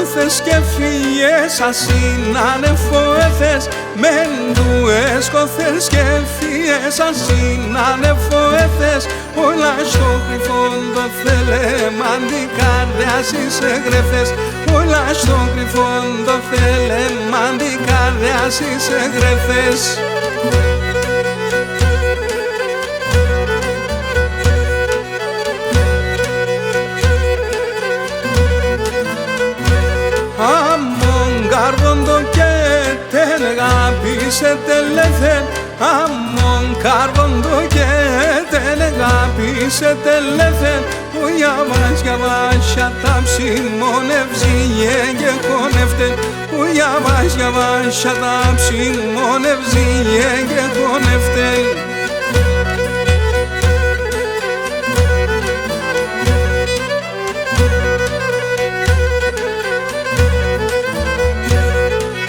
σκοθές και φύγες ασύνανεφοέθες μεν του έσκοθες και φύγες ασύνανεφοέθες όλα στο κρυφόν το θέλεμαν την καρδιά στις εγγρέφες όλα στο κρυφόν το θέλεμαν την καρδιά στις εγγρέφες. Καρβόντο και τελεγάπησε τελεθεν αμον καρβόντο και τελεγάπησε τελεθεν ο Γιαβάς τα ψημονευζίε και χωνευτεν ο Γιαβάς τα ψημονευζίε και χωνευτεν.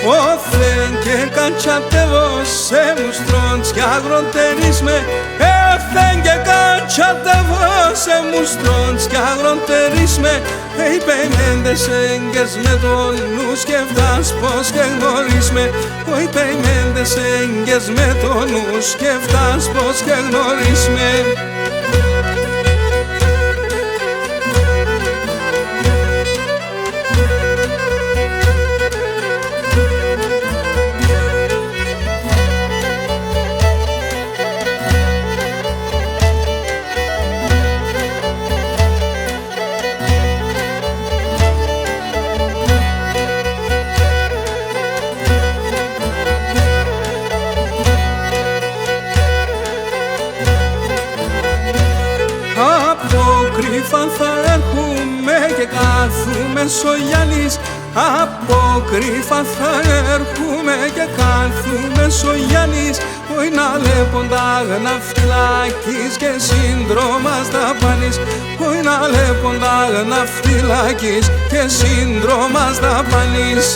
Όθεν και κατσατεύω σε μουστρόντς κι αγροντερείς με Όθεν και κατσατεύω σε μουστρόντς κι αγροντερείς με Υπεμένdes έγκες με τον νου σκεφτάς πως και γνωρίς με Υπεμένdes έγκες με τον νου σκεφτάς πως και γνωρίς με. Κρύφαν θα έρχομαι και κάθουμε σογιάννης από κρύφαν θα έρχομαι και κάθουμε σογιάννης Όι να λέποντα ναυτιλάκης και σύνδρομας δαπάνης Όι να λέποντα ναυτιλάκης και σύνδρομας δαπάνης.